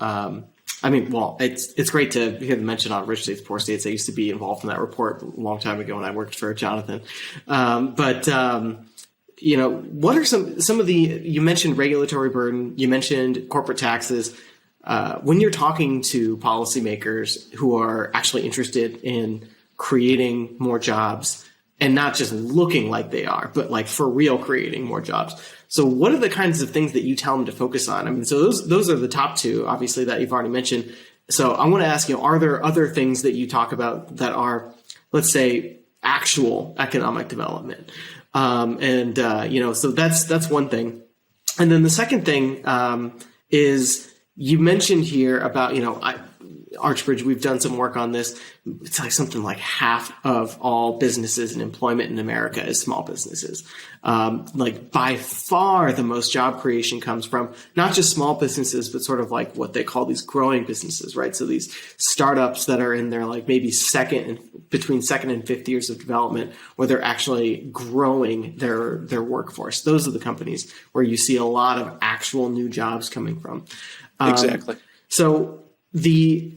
A: it's great to hear the mention on rich states, poor states. I used to be involved in that report a long time ago when I worked for Jonathan. What are some of the, you mentioned regulatory burden, you mentioned corporate taxes. When you're talking to policymakers who are actually interested in creating more jobs and not just looking like they are, but like for real creating more jobs. So what are the kinds of things that you tell them to focus on? I mean, so those are the top two, obviously, that you've already mentioned. So I want to ask you, are there other things that you talk about that are, let's say, actual economic development? So that's one thing. And then the second thing is, you mentioned here about, Archbridge, we've done some work on this. It's like something like half of all businesses and employment in America is small businesses. Like by far the most job creation comes from not just small businesses, but sort of like what they call these growing businesses, right? So these startups that are in their like maybe between second and fifth years of development, where they're actually growing their workforce. Those are the companies where you see a lot of actual new jobs coming from.
B: Exactly.
A: So the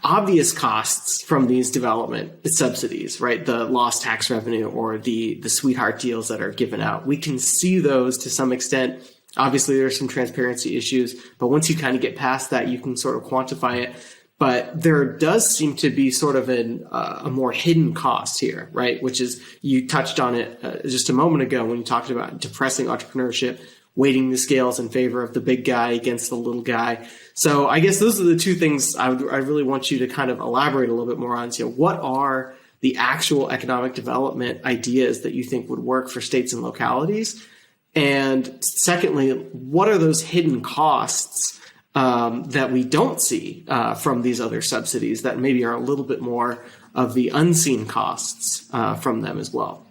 A: obvious costs from these development subsidies, right? The lost tax revenue or the sweetheart deals that are given out. We can see those to some extent. Obviously, there's some transparency issues, but once you kind of get past that, you can sort of quantify it. But there does seem to be sort of a more hidden cost here, right? Which is, you touched on it just a moment ago when you talked about depressing entrepreneurship, weighting the scales in favor of the big guy against the little guy. So I guess those are the two things I really want you to kind of elaborate a little bit more on. So what are the actual economic development ideas that you think would work for states and localities? And secondly, what are those hidden costs that we don't see from these other subsidies that maybe are a little bit more of the unseen costs from them as well?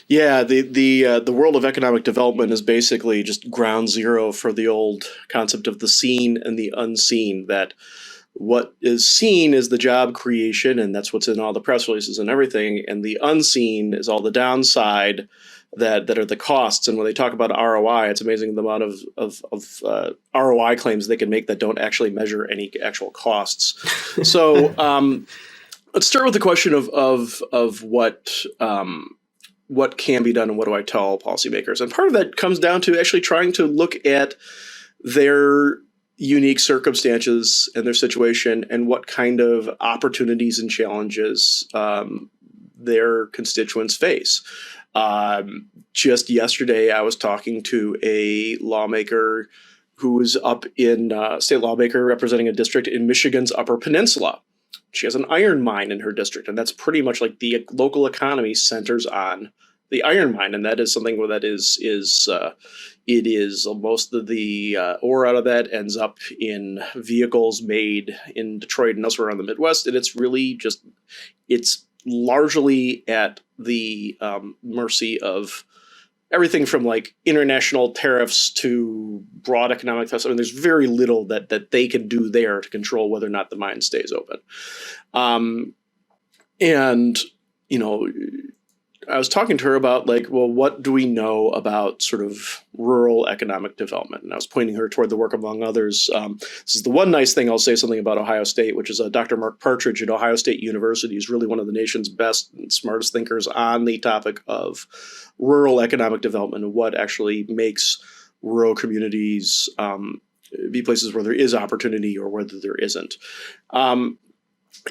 B: Yeah, the world of economic development is basically just ground zero for the old concept of the seen and the unseen, that what is seen is the job creation, and that's what's in all the press releases and everything, and the unseen is all the downside that are the costs. And when they talk about ROI, it's amazing the amount of ROI claims they can make that don't actually measure any actual costs. So let's start with the question of what can be done and what do I tell policymakers. And part of that comes down to actually trying to look at their unique circumstances and their situation and what kind of opportunities and challenges their constituents face. Just yesterday, I was talking to a lawmaker who was up in state lawmaker representing a district in Michigan's Upper Peninsula. She has an iron mine in her district, and that's pretty much like the local economy centers on the iron mine, and that is something where it is most of the ore out of that ends up in vehicles made in Detroit and elsewhere around the Midwest, and it's largely at the mercy of everything from like international tariffs to broad economic threats. I mean, there's very little that they can do there to control whether or not the mine stays open. I was talking to her about like, well, what do we know about sort of rural economic development? And I was pointing her toward the work, among others. This is the one nice thing I'll say something about Ohio State, which is Dr. Mark Partridge at Ohio State University is really one of the nation's best and smartest thinkers on the topic of rural economic development and what actually makes rural communities be places where there is opportunity or whether there isn't.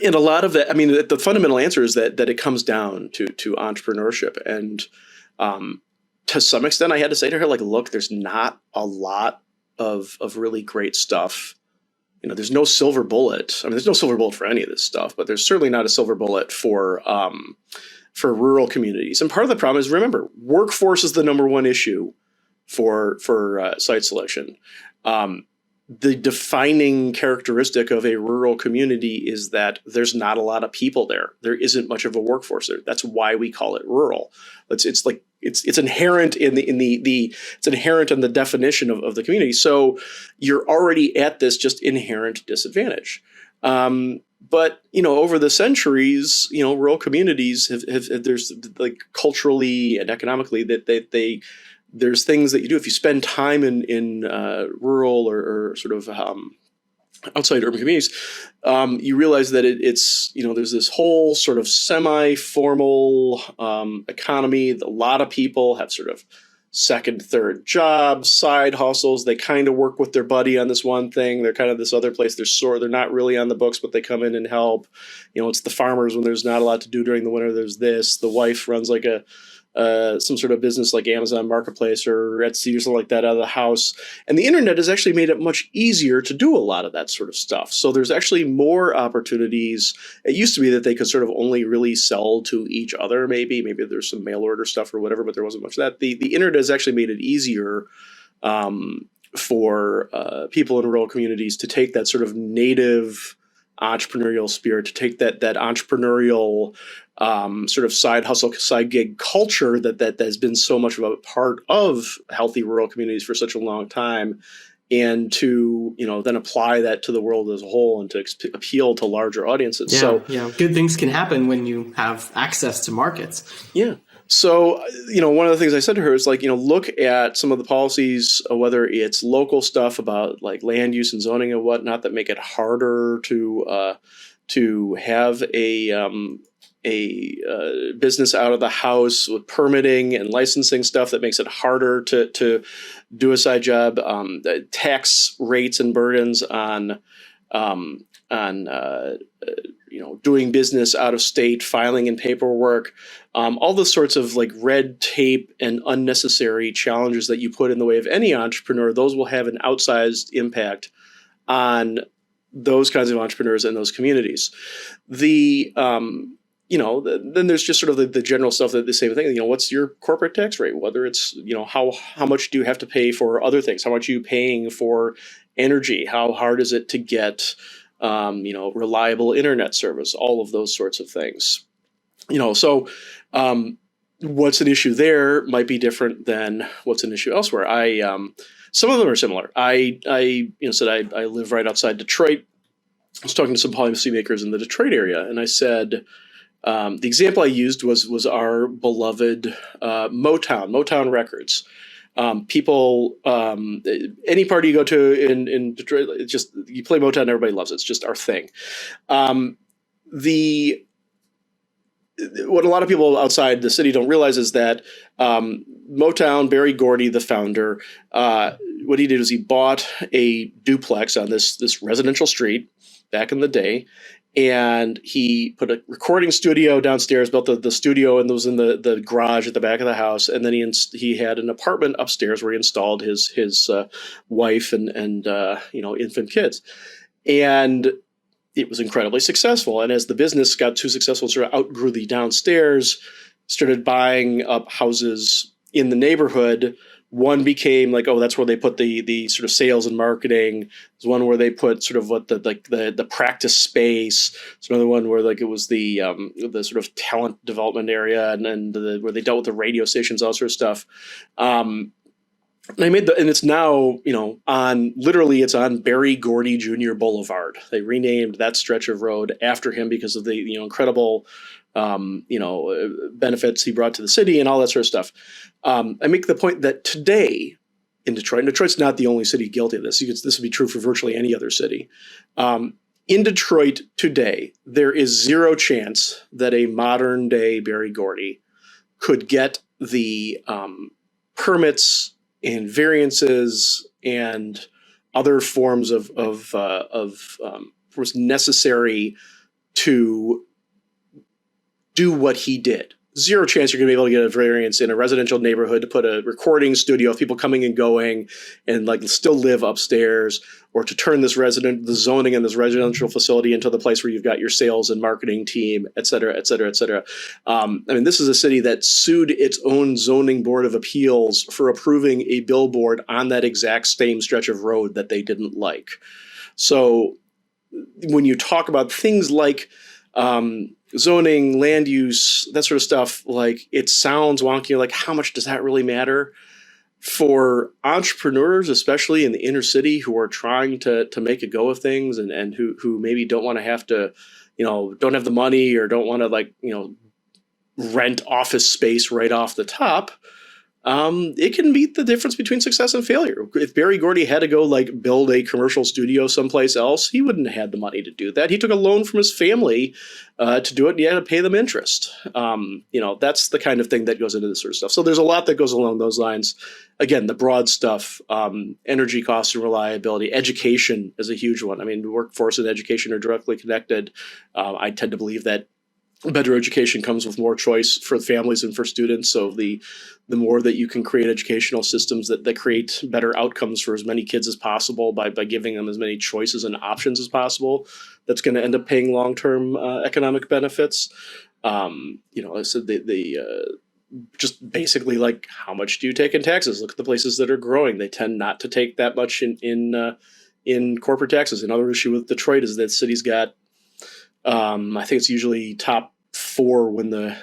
B: And a lot of that, I mean, the fundamental answer is that it comes down to entrepreneurship. And to some extent, I had to say to her, like, look, there's not a lot of really great stuff. You know, there's no silver bullet. I mean, there's no silver bullet for any of this stuff, but there's certainly not a silver bullet for rural communities. And part of the problem is, remember, workforce is the number one issue for site selection. The defining characteristic of a rural community is that there's not a lot of people there. There isn't much of a workforce there. That's why we call it rural. It's inherent in it's inherent in the definition of the community. So you're already at this just inherent disadvantage. But over the centuries, rural communities have there's like culturally and economically that they there's things that you do if you spend time in rural or sort of outside urban communities. You realize that it's there's this whole sort of semi-formal economy. A lot of people have sort of second, third jobs, side hustles. They kind of work with their buddy on this one thing. They're kind of this other place. They're not really on the books, but they come in and help. It's the farmers when there's not a lot to do during the winter. There's this. The wife runs like some sort of business like Amazon Marketplace or Etsy or something like that out of the house. And the internet has actually made it much easier to do a lot of that sort of stuff. So there's actually more opportunities. It used to be that they could sort of only really sell to each other, maybe there's some mail order stuff or whatever, but there wasn't much of that. The internet has actually made it easier for people in rural communities to take that sort of native entrepreneurial spirit, to take that entrepreneurial sort of side hustle, side gig culture that has been so much of a part of healthy rural communities for such a long time, and to then apply that to the world as a whole and to appeal to larger audiences.
A: Yeah, good things can happen when you have access to markets.
B: Yeah. So, one of the things I said to her is like, look at some of the policies, whether it's local stuff about like land use and zoning and whatnot that make it harder to have a business out of the house, with permitting and licensing stuff that makes it harder to do a side job, the tax rates and burdens on doing business out of state, filing and paperwork, all the sorts of like red tape and unnecessary challenges that you put in the way of any entrepreneur. Those will have an outsized impact on those kinds of entrepreneurs and those communities. Then there's just sort of the general stuff that the same thing. What's your corporate tax rate? Whether it's how much do you have to pay for other things? How much are you paying for energy? How hard is it to get reliable internet service? All of those sorts of things. So what's an issue there might be different than what's an issue elsewhere. Some of them are similar. I said I live right outside Detroit. I was talking to some policymakers in the Detroit area, and I said, the example I used was our beloved Motown Records. People, any party you go to in Detroit, it's just, you play Motown, everybody loves it. It's just our thing. What a lot of people outside the city don't realize is that Motown, Berry Gordy, the founder, what he did was he bought a duplex on this residential street back in the day. And he put a recording studio downstairs, built the studio, and was in the garage at the back of the house. And then he had an apartment upstairs where he installed his wife and infant kids. And it was incredibly successful. And as the business got too successful, sort of outgrew the downstairs, started buying up houses in the neighborhood. One became like, oh, that's where they put the sort of sales and marketing. There's one where they put sort of what the practice space. There's another one where like it was the sort of talent development area, and where they dealt with the radio stations, all sort of stuff. And it's now it's on Berry Gordy Jr. Boulevard. They renamed that stretch of road after him because of the incredible benefits he brought to the city and all that sort of stuff. I make the point that today in Detroit, and Detroit's not the only city guilty of this. This would be true for virtually any other city. In Detroit today, there is zero chance that a modern day Berry Gordy could get the permits and variances and other forms of was necessary to do what he did. Zero chance you're going to be able to get a variance in a residential neighborhood to put a recording studio of people coming and going and like still live upstairs, or to turn the zoning in this residential facility into the place where you've got your sales and marketing team, et cetera, et cetera, et cetera. This is a city that sued its own zoning board of appeals for approving a billboard on that exact same stretch of road that they didn't like. So when you talk about things like zoning, land use, that sort of stuff, like it sounds wonky. Like, how much does that really matter? For entrepreneurs, especially in the inner city, who are trying to make a go of things and who maybe don't want to have to, don't have the money or don't want to rent office space right off the top, it can be the difference between success and failure. If Berry Gordy had to go build a commercial studio someplace else, he wouldn't have had the money to do that. He took a loan from his family to do it, and he had to pay them interest. That's the kind of thing that goes into this sort of stuff. So there's a lot that goes along those lines. Again, the broad stuff, energy costs and reliability, education is a huge one. Workforce and education are directly connected. I tend to believe that better education comes with more choice for families and for students. So the more that you can create educational systems that create better outcomes for as many kids as possible by giving them as many choices and options as possible, that's going to end up paying long-term economic benefits. Just basically how much do you take in taxes? Look at the places that are growing. They tend not to take that much in corporate taxes. Another issue with Detroit is that city's got, I think it's usually top 4 when the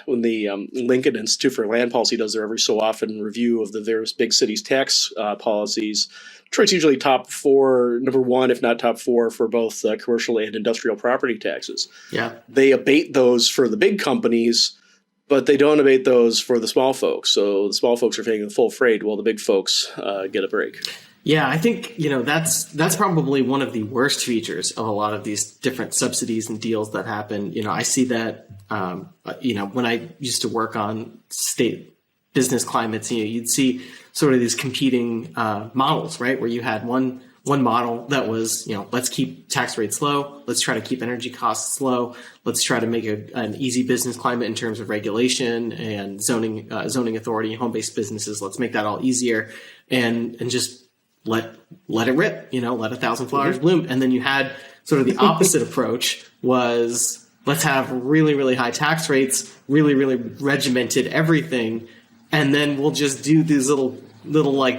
B: Lincoln Institute for Land Policy does their every so often review of the various big cities' tax policies. Detroit's usually top 4, number 1, if not top 4, for both commercial and industrial property taxes.
A: Yeah,
B: they abate those for the big companies, but they don't abate those for the small folks. So the small folks are paying the full freight while the big folks get a break.
A: Yeah, I think, that's probably one of the worst features of a lot of these different subsidies and deals that happen. I see that, when I used to work on state business climates, you'd see sort of these competing models, right? Where you had one model that was, let's keep tax rates low. Let's try to keep energy costs low. Let's try to make an easy business climate in terms of regulation and zoning authority, home-based businesses. Let's make that all easier and just let it rip, let 1,000 flowers bloom. And then you had sort of the opposite approach was let's have really, really high tax rates, really, really regimented everything. And then we'll just do these little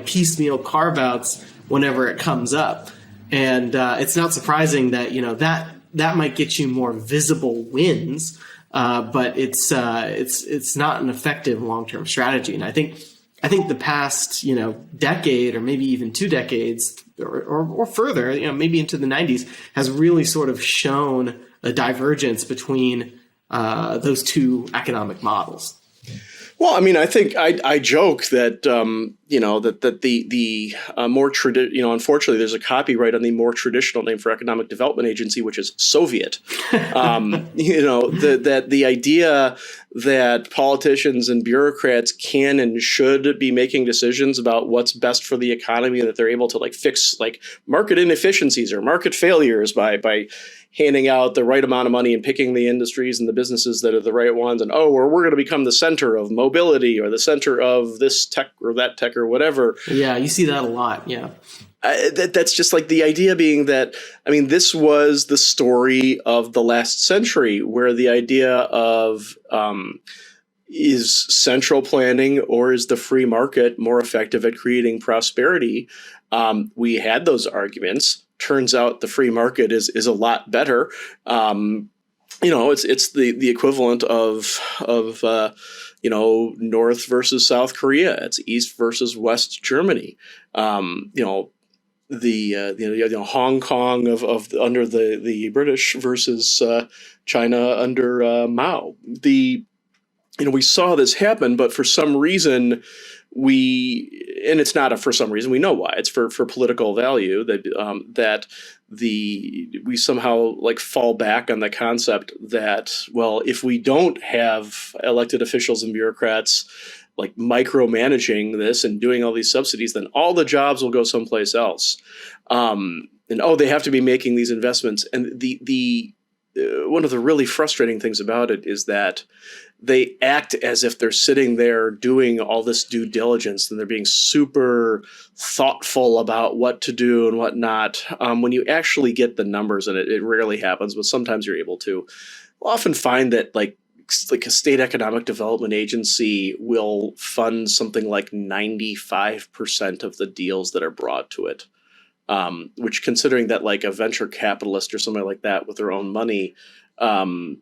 A: piecemeal carve outs whenever it comes up. And it's not surprising that, that might get you more visible wins, but it's not an effective long-term strategy. And I think the past, decade or maybe even 2 decades or further, maybe into the 90s has really sort of shown a divergence between those two economic models.
B: Well, I think I joke that that the more unfortunately, there's a copyright on the more traditional name for economic development agency, which is Soviet. That the idea that politicians and bureaucrats can and should be making decisions about what's best for the economy, and that they're able to fix market inefficiencies or market failures by handing out the right amount of money and picking the industries and the businesses that are the right ones. And, we're going to become the center of mobility or the center of this tech or that tech or whatever.
A: Yeah, you see that a lot. Yeah.
B: That's just the idea being that, this was the story of the last century, where the idea of is central planning or is the free market more effective at creating prosperity? We had those arguments. Turns out the free market is a lot better. It's the equivalent of North versus South Korea. It's East versus West Germany. Hong Kong of under the British versus China under Mao. We saw this happen, but for some reason and it's not for some reason, we know why. It's for political value that we somehow like fall back on the concept that, well, if we don't have elected officials and bureaucrats like micromanaging this and doing all these subsidies, then all the jobs will go someplace else. They have to be making these investments. And the one of the really frustrating things about it is that they act as if they're sitting there doing all this due diligence and they're being super thoughtful about what to do and what not. When you actually get the numbers, and it rarely happens, but sometimes you're able to, we'll often find that like a state economic development agency will fund something like 95% of the deals that are brought to it. Which, considering that like a venture capitalist or somebody like that with their own money, might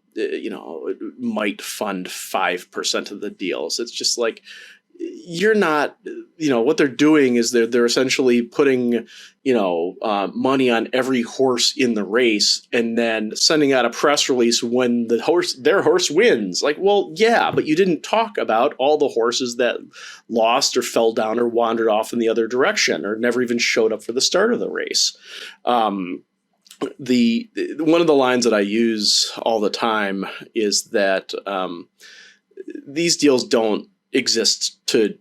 B: fund 5% of the deals. It's just like, you're not, what they're doing is they're essentially putting, money on every horse in the race and then sending out a press release when their horse wins. Like, well, yeah, but you didn't talk about all the horses that lost or fell down or wandered off in the other direction or never even showed up for the start of the race. One of the lines that I use all the time is that these deals don't exist to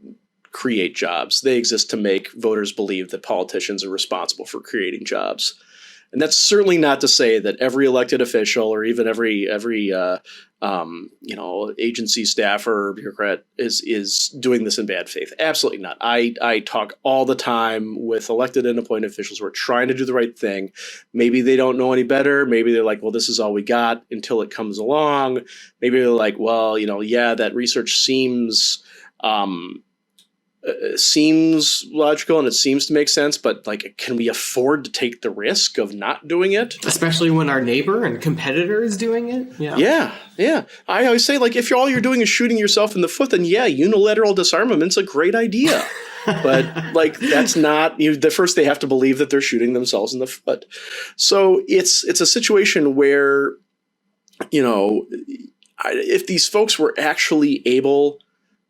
B: create jobs. They exist to make voters believe that politicians are responsible for creating jobs. And that's certainly not to say that every elected official or even every agency staffer or bureaucrat is doing this in bad faith. Absolutely not. I talk all the time with elected and appointed officials who are trying to do the right thing. Maybe they don't know any better. Maybe they're like, well, this is all we got until it comes along. Maybe they're like, well, that research seems logical and it seems to make sense, but like, can we afford to take the risk of not doing it?
A: Especially when our neighbor and competitor is doing it.
B: Yeah. I always say, like, if all you're doing is shooting yourself in the foot, then yeah, unilateral disarmament's a great idea. But like, that's not, the first they have to believe that they're shooting themselves in the foot. So it's a situation where, if these folks were actually able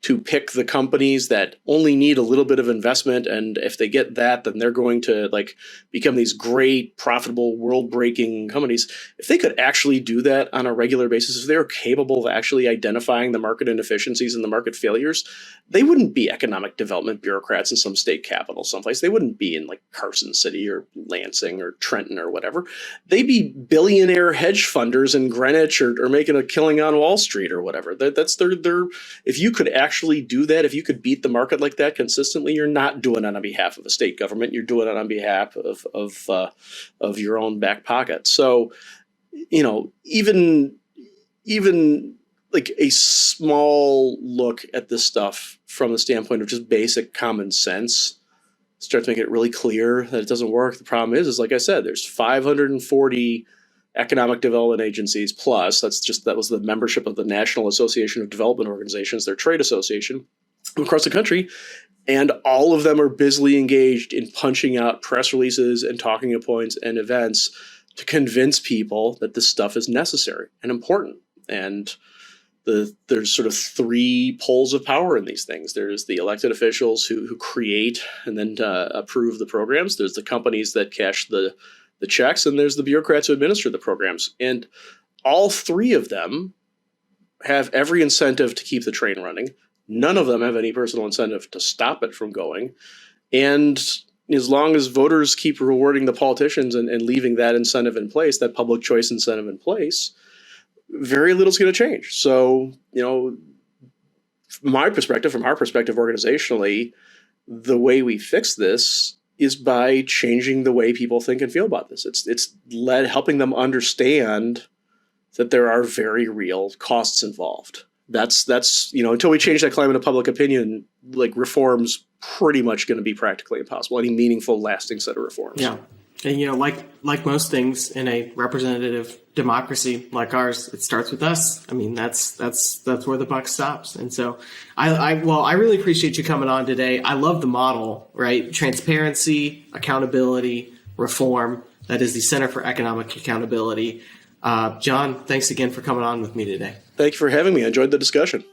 B: to pick the companies that only need a little bit of investment, and if they get that, then they're going to like become these great, profitable, world-breaking companies. If they could actually do that on a regular basis, if they were capable of actually identifying the market inefficiencies and the market failures, they wouldn't be economic development bureaucrats in some state capital someplace. They wouldn't be in like Carson City or Lansing or Trenton or whatever. They'd be billionaire hedge funders in Greenwich or making a killing on Wall Street or whatever. That's their. If you could actually do that, if you could beat the market like that consistently, you're not doing it on behalf of a state government. You're doing it on behalf of your own back pocket. So, even like a small look at this stuff from the standpoint of just basic common sense starts making it really clear that it doesn't work. The problem is like I said, there's 540 economic development agencies plus. That was the membership of the National Association of Development Organizations, their trade association across the country. And all of them are busily engaged in punching out press releases and talking points and events to convince people that this stuff is necessary and important. And there's sort of three poles of power in these things. There's the elected officials who create and then approve the programs. There's the companies that cash the checks, and there's the bureaucrats who administer the programs. And all three of them have every incentive to keep the train running. None of them have any personal incentive to stop it from going. And as long as voters keep rewarding the politicians and leaving that incentive in place, that public choice incentive in place, very little is going to change. So, from our perspective organizationally, the way we fix this is by changing the way people think and feel about this. It's helping them understand that there are very real costs involved. That's until we change that climate of public opinion, like reform's pretty much going to be practically impossible. Any meaningful, lasting set of reforms.
A: Yeah. And, like most things in a representative democracy like ours, it starts with us. I mean, that's where the buck stops. And so I really appreciate you coming on today. I love the model, right? Transparency, accountability, reform. That is the Center for Economic Accountability. John, thanks again for coming on with me today.
B: Thank you for having me. I enjoyed the discussion.